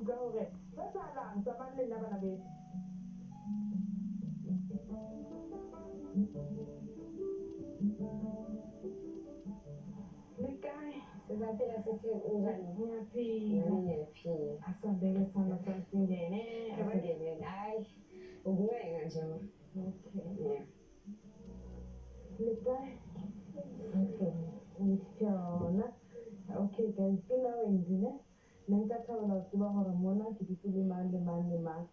utlwa hore se salang sa bang le nna bana betso. Le kae? Sizaphila sithi unjani? Ngiyaphila. Asondele sana sasingene. Asingene. Hayi, ukuwenga nje. Okay. Le kae? Okay. Ngitshona. Okay guys, ke na wendile. Ne nka thabela ho tseba hore mona ke ditse le mang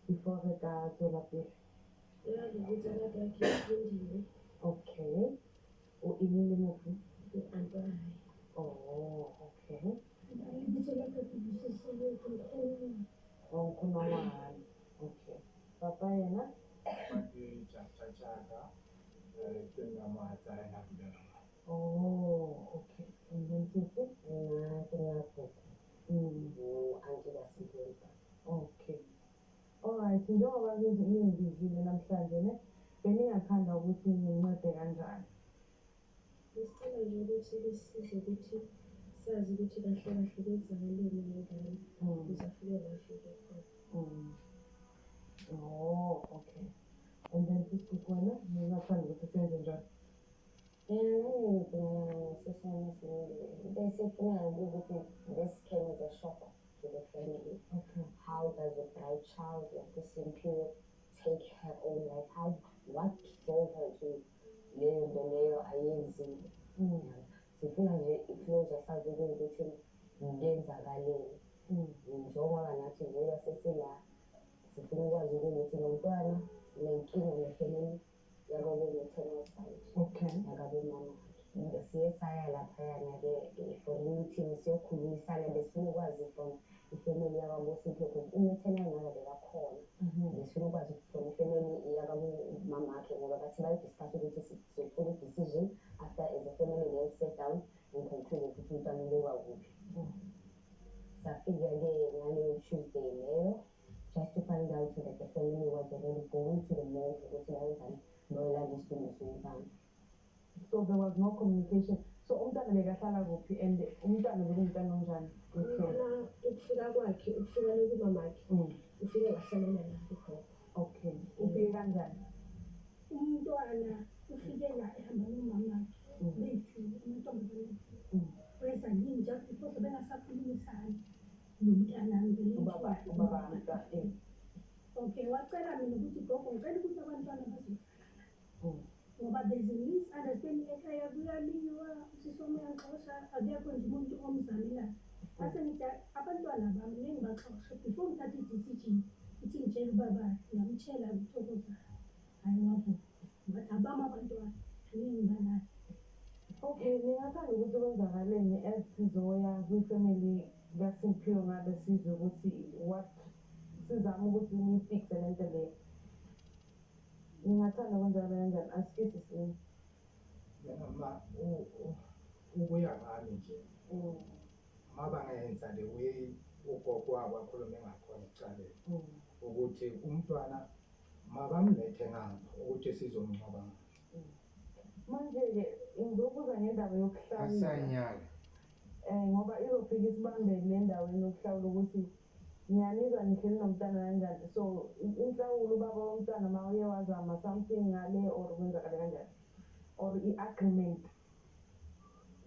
before re ka tswela pele. Ya lebitsa la ka ke Lindile. Okay. O ile mofu? Ke Antoine. Oh, okay. Lebitsa la ka ke Busisile Nkgono. Oh, nkgono wa ngwana. Okay. Papa yena? Papa ke Tjhatjhatjhaka, ke nna mohatsae ha bulela. Oh, okay. And then Sisi? Nna ke Ngakoko. Angela Sibeka. Okay. Alright, njengoba ngizile namhlanje ne, bengingathanda ukuthi ngincede kanjani. Isicelo nje ukuthi lisize ukuthi sazi ukuthi kahle kahle kwenzakaleni ngengane. Uzafike lafike khona. Oh, okay. And then Sisi wena, ngingathanda ukuthi senze njani? Basically, this came as a shock to the family. Okay. How does a bright child of the same period take her own life? What drove her to leyo ayenzile? Sifuna nje i-closure sazi ukuthi ngenzakaleni. Njengoba nathi njengoba sesila sifuna ukwazi ukuthi nomntwana nenkinga nefamily yakho maternal side. Okay. Yakabe mama. Siye saya laphayana-ke for meeting siyokhulumisana besifuna ukwazi from ifamily yakabo Sipho because i-maternal nakabe kakhona. Besifuna ukwazi from ifamily yakabo mamakhe ngoba bathi bayidiscuss ukuthi sithola i-decision after as a family then sit down and conclude ukuthi umntwana ubekwa kuphi. Safika-ke ngaleyo Tuesday leyo just to find out that the family was already going to the mall ukuthi bayenzani bayolanda isidingo somntwana. So there was no communication. So umntwana bekahlala kuphi and umntwana bekungumntwana onjani? Umntwana ukufika kwakhe ukufika kumamakhe ufike wahlalela la ekhona. Okay. Ufike kanjani? Umntwana ufike la ehamba nomamakhe bethu amantombazane weza yini just because bengasakhulumisani nomntana ubaba mntwana. Okay, wacela mina ukuthi gogo ngicela ukuthi abantwana bazohlala. Ngoba there's a misunderstanding ekhaya kuyaliwa usisoma yanxosha akekho nje umuntu omzalelayo. Base ngithi abantwana bami ngibaxosha before ngithathe i-decision ukuthi ngitshele ubaba ngamtshela ngithokoza hayi wavuma ngathi abami abantwana ngingibalayo. Okay, ningathanda ukuthi kwenzakaleni as sizoya kwifamily kaSimphiwe ngabe sizwe ukuthi what sizama ukuthi niyifixe lento leyo. Ningathanda kwenzakala kanjani? Asike sisini. Ukuya ngami nje. Mabangenza the way ugogo wabo akhulume ngakhona ekuqaleni. Ukuthi umntwana mabamlethe ngapha ukuthi sizomngcwaba ngapha. Manje-ke ngizobuza ngendaba yokuhlawula. Ngoba izofika isibambele endaweni yokuhlawula ukuthi ngiyanizwa nihleli nomntwana kanjani. So inhlawulo ubaba womntwana ma uye wazama something ngale or kwenzakala kanjani? Or i-agreement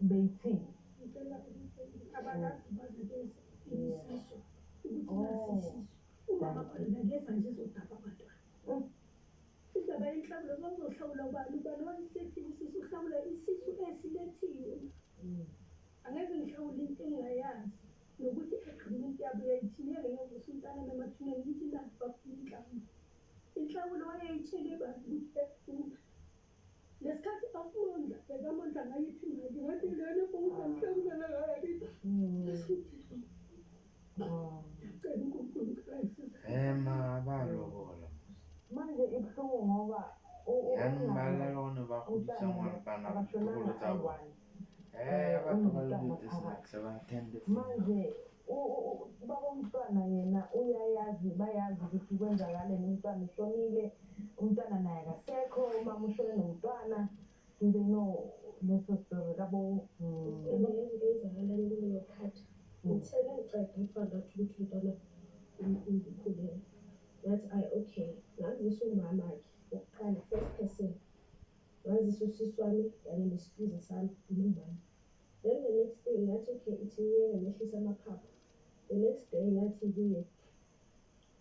beyithini? Ngicela abalazi bazibese isisu ukuthi nasisisu umama khona ngeza nje ezodaba abantwana. Indaba yenhlawulo bazohlawula ubani wayisethile isisu uhlawula isisu esilethiwe. Angeke ngihlawule into engayazi nokuthi i-agreement yabo yayithiyele ngokuthi umntana namathuneni lithi la bafuna inhlawulo. Inhlawulo wayeyitshele bantu ukuthi efuna. Lesikhathi akumondla bekamondla ngayithi imali ngathi lena bongisamhlawulela ngayo. Ngicela uNkulunkulu balobola. Manje ibuhlungu ngoba Yanibala lona bakudisa ngomntana abashonanga ayi-1. abantu balobile sinakusebathembe. Manje ubaba umntwana yena bayazi ukuthi kwenzakaleni, umntwana ushonile, umntwana naye akasekho, umama ushone nomntwana. Do they know leso story? Labo Ngezakaleni kuleyo khathi ngithele ngicela found out ukuthi umntwana ungikhulelwe. Ngathi okay, ngazisa umama-ke wokuqala, first person. Ngazisa usisi wami kanye nesiphiwo sami nomama. Then the next day ngathi okay, ithi ngiyeke ngehlisa amaphaphu. The next day ngathi kuye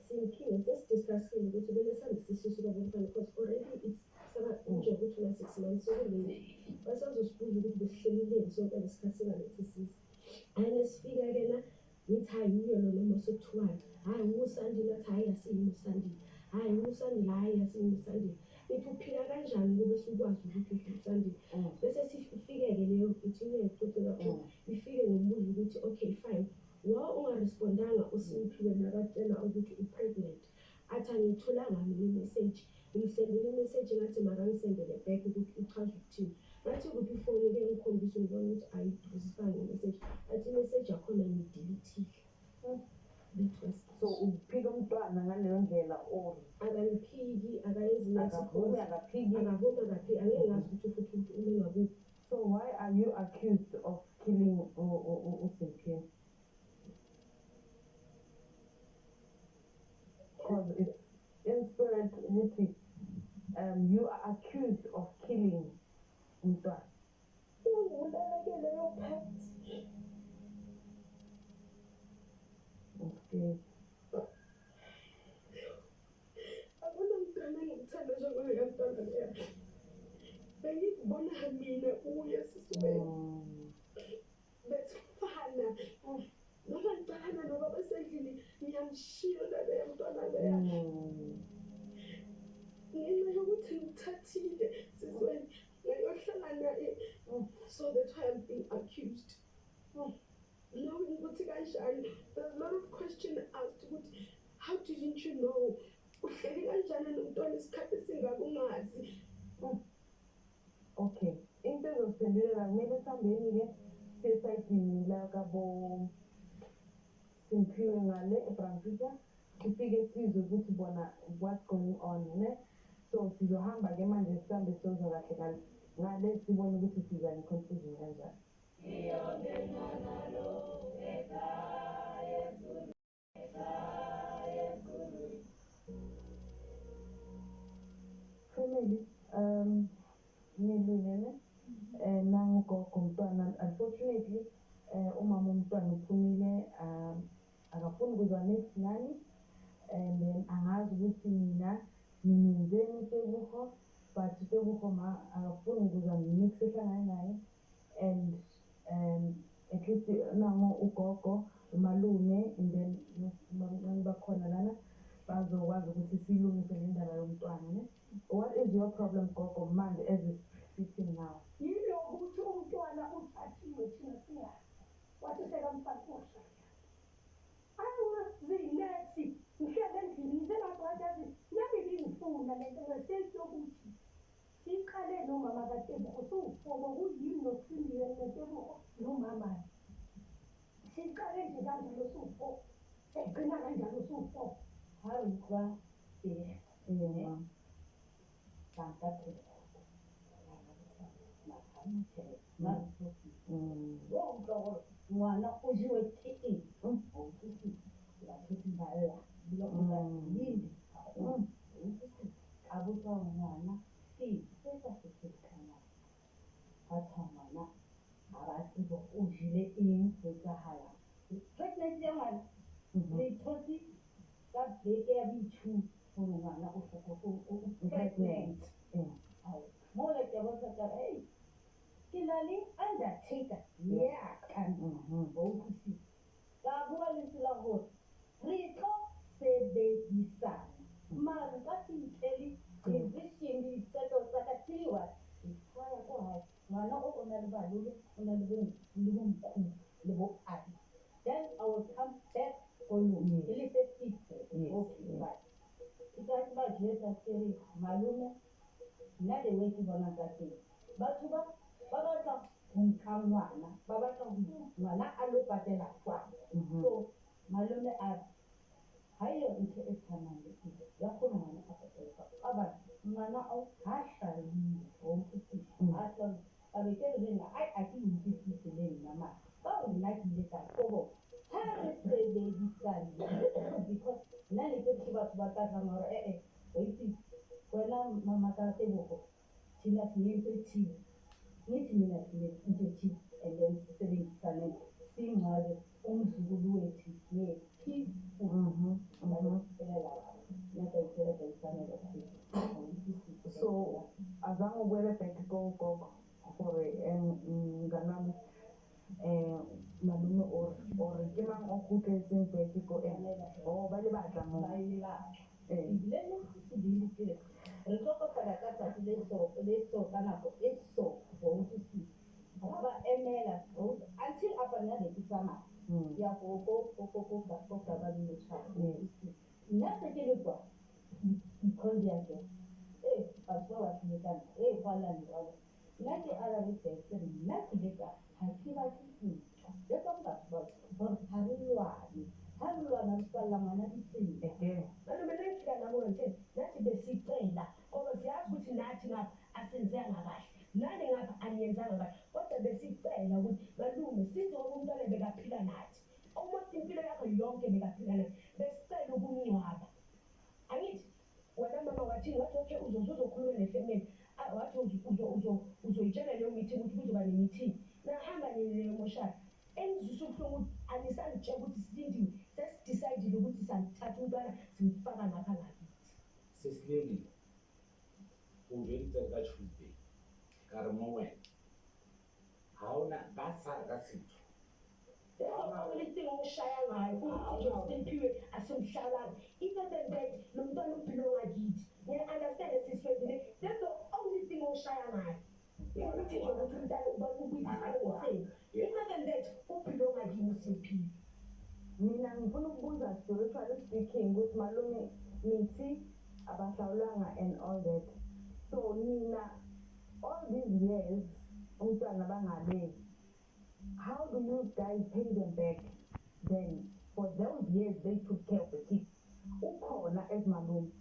simphile sesidiscussile ukuthi kumele sandise isisu kwabomfana because already it's nje ukuthi na 6 months sokulile. Basazosibuza ukuthi besihlelile sonke lesikhathi singalethe isisu. Ayesifika-ke na ngithi hayi yiyo lo noma sekuthiwani. Hayi usandile athi hayi asiyini usandile. Hayi usandile hayi asiyini usandile. Ithi uphila kanjani kube sikwazi ukuthi usandile. Bese sifike-ke leyo ithi ngiyayixoxela ifike ngombuzo ukuthi okay fine. Wa ungarespondanga uSiphiwe nakatshela ukuthi u-pregnant. Athi angiyitholanga mina i-message. Ngisendele i-message ngathi makangisendele back ukuthi uchaza ukuthini. Ngathi kuphi ifoni-ke ngikhombisa ngibona ukuthi ayibuzisanga i-message. Athi i-message yakhona ngiyidilithile. So uphika umntwana ngaleyo ndlela or akangiphiki akayenzi akaphiki akavumi akaphiki angeke ngazi ukuthi futhi ume ngakuphi. So why are you accused of killing uSiphiwe? Because it's in spirit ukuthi you are accused of killing umntwana. Unguleleke leyo part. Okay. Akuna mntwana engimthanda njengoyo mntwana leyo. Bengikubona mina kuye sisibeni. Besifana. Noma ngicabana noba besendlini ngiyamshiya leyo mntwana leyo. Ngenxa yokuthi ngithathile sizweni ngayohlala naye. So that's why I'm being accused. Knowing ukuthi kanjani, there's a lot of question asked ukuthi how didn't you know? Uhleli kanjani nomntwana isikhathi singakungazi? Okay. Into ezosiphendulela kumele sihambeni-ke sesayidini lakabo Simphiwe ngale eBraamfontein sifike sizwe ukuthi bona what's going on ne. So sizohamba-ke manje sihambe siyozwa kahle kahle ngale sibone ukuthi siza ne-conclusion kanjani. Family, ngilulele nangogogo umntwana unfortunately umama umntwana uphumile akafuni ukuzwa next nani and then angazi ukuthi mina ngiyenzeni Tebogo but Tebogo akafuni ukuzwa next ehlangane naye and at least nango ugogo umalume and then bakhona lana bazokwazi ukuthi silungise le ndaba yomntwana ne. What is your problem gogo manje as it's sitting now? Yilokuthi umntwana uthathiwe thina singazi. Wathi sekamfakosha. Angazinethi ngihlele endlini ngisengaxwajazi nami ngifuna lento ngesento ukuthi siqale nomama kaTebogo sofobo kuyini nokusindiwe noTebogo nomama. Siqale nje kanjalo sofo. Egcina kanjalo sofo. Hayi kwa Yeah. Ngwana o jewe ke eng o tsitsi la tsitsiballa dilo ka yini ka botsa ngwana se sa se kana ha tsamana ha ba tsebo o jile eng go tsahala pregnant ya ngwana le thosi ka beke ya bichu go ngwana o pregnant mo le ke botsa ka hey Kilali undertaker yeah kan bokusi ka bua le sila go re tlo sebedisana mara ka tinteli position di tseto tsa ka tiwa tsaya go ha ngwana o ona le balolo ona le bo le bo ati then I will come back on you ile se okay right ita ba jeta seri malume nna le weki bona ka teng batho ba batla go nka ngwana ba batla go ngwana a lo patela kwa so malome a ha yo ntse e tshwanang le ya go ngwana a patela ka ba ngwana o ha hlale o ntse a tla a be ke le nna a ke ntse le nna ma ba o nna ke le ka go ha re se bahlalisane because nalento ethi batho batazama hore wait wena mama kaTebogo thina siyento ethile nithi mina sine into ethile and then sisebenzisane singcwabe umzukulu wethu peaceful So azange ukwele back gogo gore nganami malume or ke mang o khutletseng back ko ba le batla mo re tlo kopana ka tsatsi le so ka nako e so go utlwisisa ba emela until apa nna ne ke tsamaya ya go ka ba le tshwaro nna se ke le kwa dikhondi yake batho ba tlhokana kwa la ntsala nna ke arabe tse nna ke le ka ha ke batle ntwa le ka batho ba gore ha re lwana re tsalla ngwana ditsela Malume nangifika nabo nje nathi besicela ngoba siyazi ukuthi nathi ngapha asenzanga kahle nani ngapha aniyenzanga kahle kodwa besicela ukuthi malume size ngoba umntwana bekaphila nathi almost impilo yakho yonke bekaphila nathi besicela ukumngcwaba angithi wena mama wathini wathi okay uzokhuluma nefamily wathi uzoyitshela leyo meeting ukuthi kuzoba ne-meeting nahamba nemoshari engizwisa ubuhlungu ukuthi anisangitshela ukuthi silindiwe sesidicayidile ukuthi santhatha umntwana simfaka ngapha ngakithi sesilindile ungentse ka Tuesday ka re mo wena ha ona ba sa ka setho Everything ongishaya ngayo ukuthi Simphiwe asimhlalanga even then lo mntwana uphilo ngakithi ngiya-understand siswedile that's the only thing ongishaya ngayo ukuthi nje ukuthi umntwana ubuyiseni even then that uphilo ngakini uSimphiwe mina ngifuna ukubuza spiritually speaking ukuthi malume nithi abahlawulanga and all that so nina all these years umntwana bangabe how do you guys pay them back then for those years they took care of the kids ukhona as malume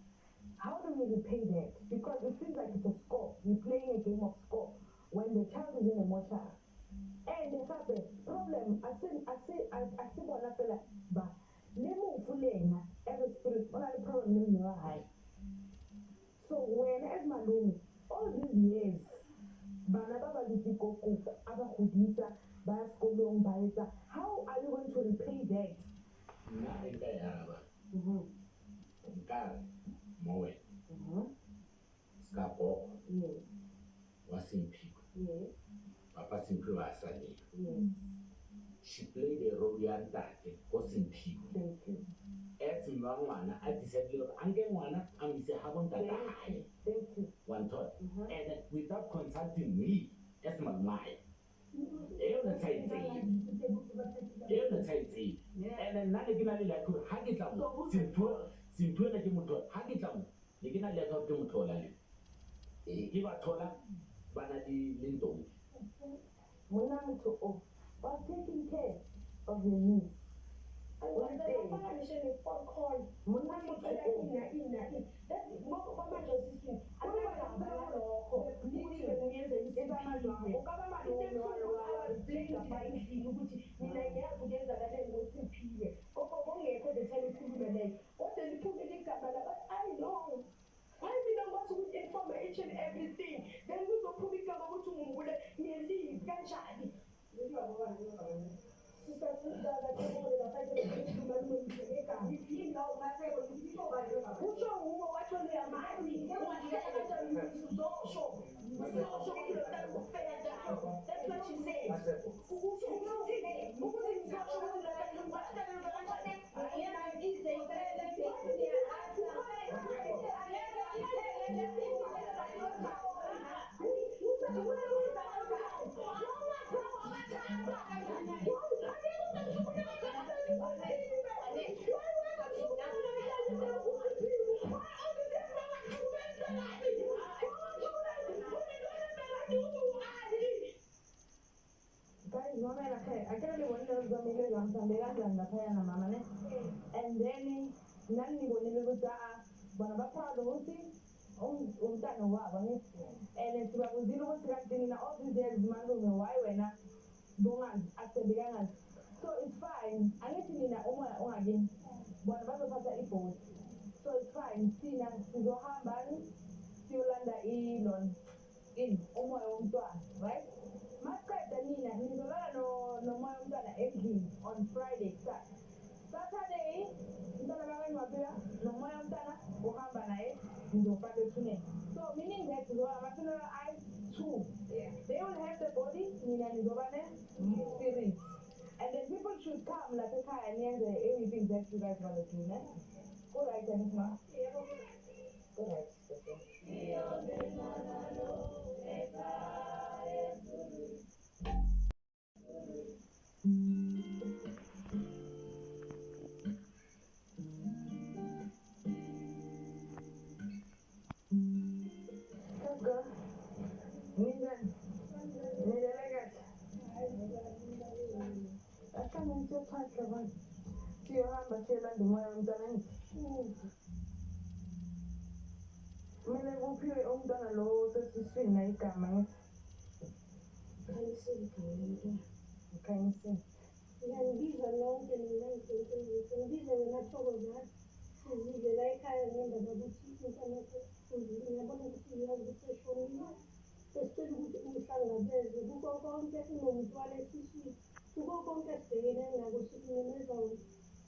how do you repay that because it seems like it's a score you're playing a game of score when the child is in a mortuary and the problem asibona phela ba lemufu lena as a spirit ona le problem lemuwa high so when as malume all these years bana ba ba ditikoku abagodisa ba sekolong ba etsa how are you going to repay that nna e ka yaraba nkare mo wena ska go wa Simphiwe papa Simphiwe wa sane she played a role ya ntate go Simphiwe thank you as ngwana a disabled anke ngwana a mise ha bon tata hae thank you one thought and without consulting me as my wife the same thing and then nna ke na le la ha ke tla mo Simphiwe na ke motho ha ke tla mo ne ke na le ka ke motho la le ke ba thola bana di lindong mona motho o was taking care of your needs ukuthi mina ngiyazi ukenza kahle ngoSimphiwe koko kongekho bethela ikhulume leyo kodwa liphume ligama la I know hayi mina ngikwazi ukuthi inform each and everything then kuzophuma igama ukuthi ungumbule ngiyelive kanjani sister sidala kebole lapha usho nguwe wathi uyamazi ungahlela kanjani ukuthi uzosho uzosho ukuthi lo mntana ufela njalo that's what she said and then nani ngibonile ukuthi bona baphalo ukuthi umntana wabo and sibakuzile ukuthi kanti nina all these years malume why wena bungazi accepte kangazi so it's fine angithi nina uma again. Bona bazothatha ibhodi. So it's fine. Thina sizohamba siyolanda umoya womntwana, right? Masiqeda nina nizolala nomoya womntwana endlini on Friday kusasa. Saturday umntwana bakanye waphiwa nomoya womntwana uhamba naye nizofaka ethuneni. So meaning that sizoba ama-funeral I2. They will have the body, nina nizoba ne-spirit. And then people should come like ekhaya niyenze everything that you guys want to do, ne? All right, Anisma. All right, sister. Let's go. Nigan. Nidelegat. Akame nitophatha abantu. Siyohamba siyolanda umoya womntwana ngithi. Kumele kuphiwe umntwana lo osesiswini na igama ngithi. Khanyisile. Ngiyangibiza lonke mina ngizonke ngibize wena Thokozani sizile la ekhaya ngendaba ukuthi intanethe ngiyabona ukuthi uyazi ukuthi eshonile sesicela ukuthi umhlangabeze kuko konke unomntwana esiswini kuko konke sibhekene nako sikumemeza wena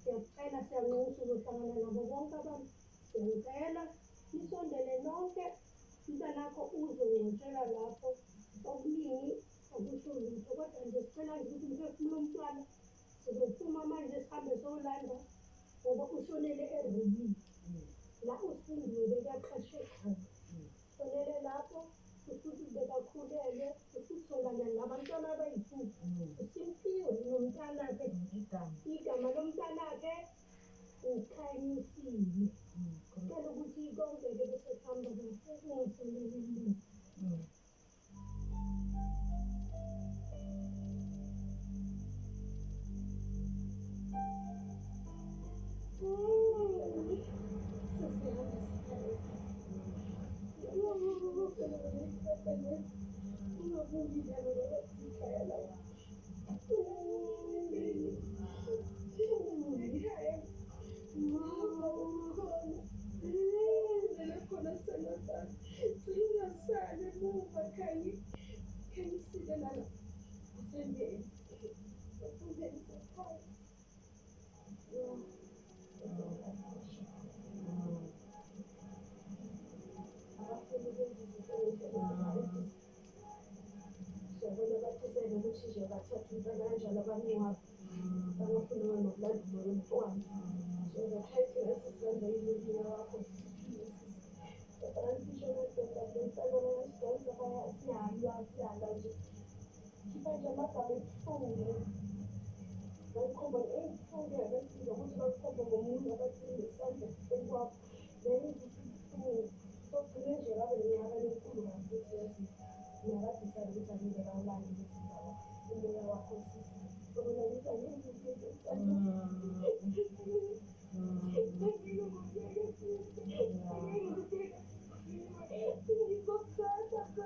siyakucela siyanxusa uzohlangana nabo bonke abantu siyacela nisondele nonke umntanakho uzongcwatshela lapho okuningi akusho lutho kodwa nje sicela ukuthi umphefumulo womntwana sizophuma manje sihambe sowulanda ngoba ushonele eRubini la uSindiwe bekaqasheka sonele lapho ukuthi bekakhulelwe ukuthi solanda nabantwana abayi-2 uSimphiwe nomntanakhe igama lomntanakhe uKhanyisile cela ukuthi konke-ke bese kuhamba kahle kungasoleli lutho.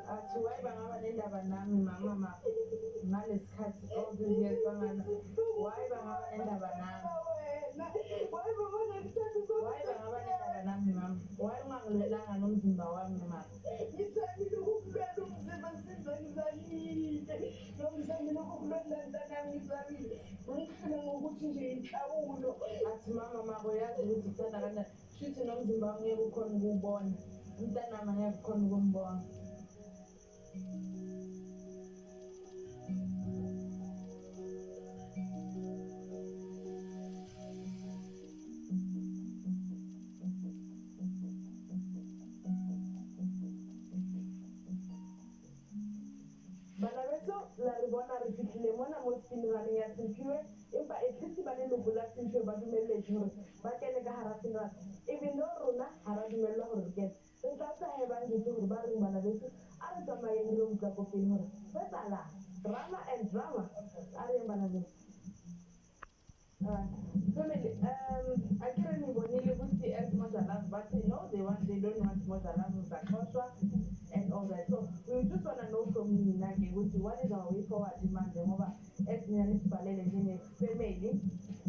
Athi wayebangaba nendaba nami mama ngaleskhathi all these years bangana wayebangaba nendaba nami wayebangaba nendaba nami mama wayengangilwelanga nomzimba wami mama ngithandile ukukulwela umzimba sizangizalile nomzamile ukukulwela ntanami ngizalile ngikhona ngokuthi nje inhlawulo athi mama mako yazi ukuthi uthanda kanjani shithi nomzimba wami ngeke ukhona ukuwubona umntanami angeke ukhona ukumbona. La ribona re fihlile mona mo funeral ya Simphiwe empa at least ba leloko la Simphiwe ba dumelletse hore ba kene ka hara funeral even though rona ha ra dumellwa hore re kene re tla tsahe ba ngetse hore ba reng bana beso a re tsamayeng re utlwa ko pele hore ho etsahalang drama and drama a re bana beso. Family, I can't even see as much as but they know they don't want much as and all that. So we just want to know from you, Nage, what is our way forward demand over as municipal family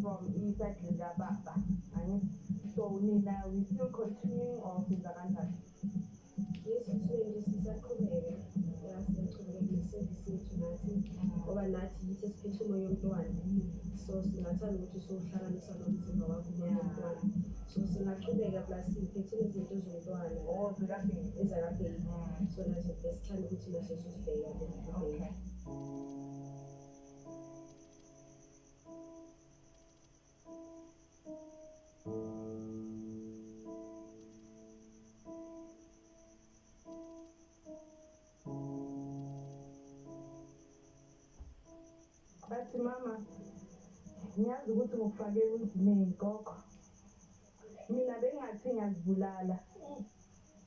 from East Side Gaba. papa. So Nina, we still continuing or senza kanjani? Yes, actually, sisaqhubeka siyaqhubeka ngesevisi yethu nathi ngoba nathi yithi esiphethe umoya womntwana so singathanda ukuthi sohlanganisa nomzimba wakho nomntwana so singaqhubeka plus siphethe izinto zomntwana ezakabheki so nathi besithanda ukuthi naso sosibheka Bathi mama, ngiyazi ukuthi ngokufake unzimeni gogo. Mina bengathi ngiyazibulala.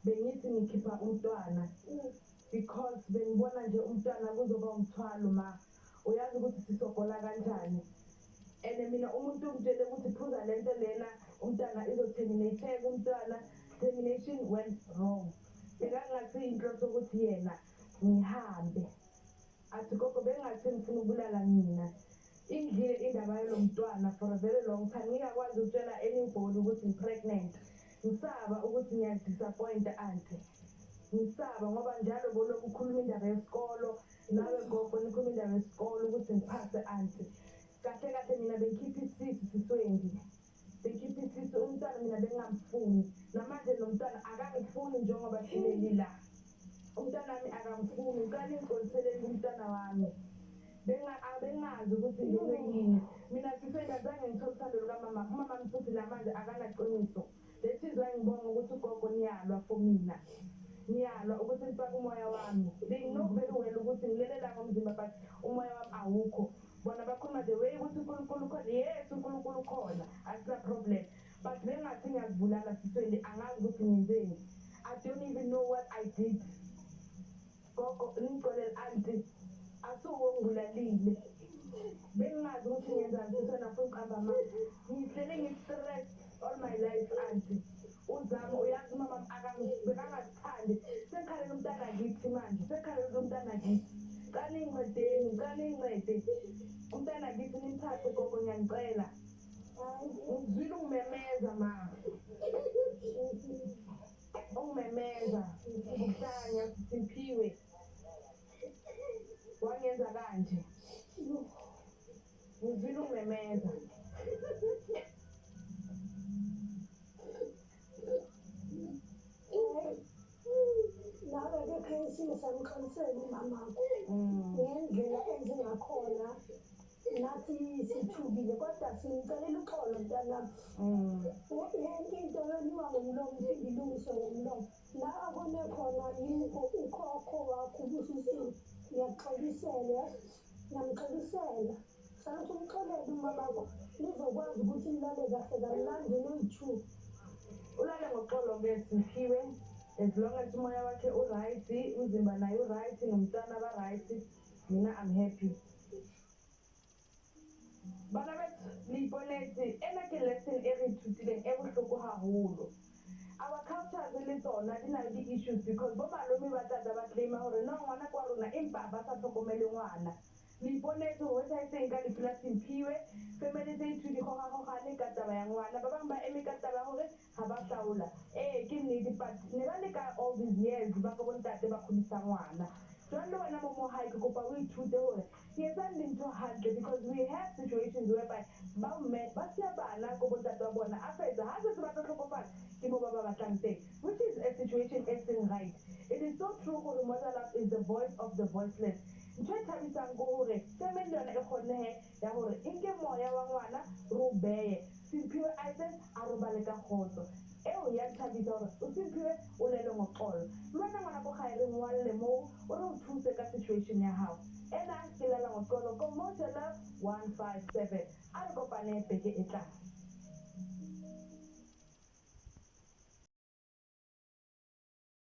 Bengithi ngikhipha umntwana because bengibona nje umntwana kuzoba umthwalo ma. Uyazi ukuthi sisogola kanjani. And mina umuntu ungitshele ukuthi phuza lento lena umntwana izo-terminate umntwana. Termination went wrong. Bekangathi inhloso ukuthi yena ngihambe. Athi gogo bengathi ngifuna ukubulala mina. Ingile indaba yalo mntwana for a very long time. Ngingakwazi ukutshela anybody ukuthi ngi-pregnant. Ngisaba ukuthi ngiyadisappoint auntie. Ngisaba ngoba njalo boloku ukhuluma indaba yesikolo. Nawe gogo nikhuluma indaba yesikolo ukuthi ngiphase auntie. Kahle kahle mina bengikhipha isisu siswendi. Bengikhipha isisu umntwana mina bengamfuni. Namanje lo mntwana akangifuni njengoba sileli la. Umntwana wami akamfuni, uqale ingqoliselele umntwana wami. Bengazi ukuthi ngizwe yini. Mina sifenda zange ngithole uthando lukamama. Umama futhi namanje akanaqiniso. That is why ngibonga ukuthi ugogo niyalwa for mina. Niyalwa ukuthi nifake umoya wami. They know very well ukuthi ngilelela ngomzimba but umoya wami awukho. Bona bakhuluma the way ukuthi uNkulunkulu khona. Yes, uNkulunkulu khona. Asina problem. But bengathi ngiyazibulala siswendi angazi ukuthi ngenzeni. I don't even know what I did. Gogo ngicela auntie asuwongulalile bengazi ukuthi ngenzani sisona futhi qamba manje ngihlele ngi-stress all my life auntie uzama uyazi mama bekangathandi sekhalela umntana kithi manje sekhalela umntana kithi qanincede umntana kithi nimthathe gogo ngiyangicela ngizwile ungimemeza ma ungimemeza ukuhlanya Simphiwe wangenza kanje ngizwile ungimemeza nawe-ke khesile samqalisela umamakho ngendlela enzingakhona nathi sithukile kodwa simcelela uxolo mntanami yonke into yoniwa ngomlomo iphinde ilungiswe ngomlomo la abone khona yiko ukhokho wakho ubusisiwe ngiyaxolisela ngiyamxolisela sathi umxolele umamakho nizokwazi ukuthi nilale kahle kamnandi noyi-2 ulale ngoxolo-ke Simphiwe as long as umoya wakhe uright umzimba naye uright nomntwana aba-right mina I'm happy bana bethu leiponetse ena ke lesson e re ithutileng e bohloko haholo. Our cultures le tsona di na le di-issues because bo malome ba tata ba claima hore no ngwana kwa rona empa ba sa tlhokomele ngwana. Leiponetse ho etsahetseng ka lefu la Simphiwe family tse ithu di kgogakgogane ka taba ya ngwana ba bang ba eme ka taba hore ha ba hlaola ke nnete but ne ba le ka all these years ba ka bontate ba kgodisa ngwana jwale le wena mo mohae ke kopa o ithute hore ke etsang dintho hantle because we have situations whereby bamme ba siya bana ko bontate ba bona a fetsa ha se ba tla tlhokofala ke mo ba ba batlang teng which is a situation e seng right. It is so true gore Mother Love is the voice of the voiceless. Ntho e thabisang ko hore family yona e kgonnehe ya hore e nke moya wa ngwana re o beye Simphiwe Isaac a robale ka kgotso eo ya thabisa hore o Simphiwe o lele ngoxolo lwana ngwana ko gae re ngwalle moo o re o thuse ka situation ya hao ena ke lela ngoxolo ko Moja Love 157 a re kopane beke e tlang.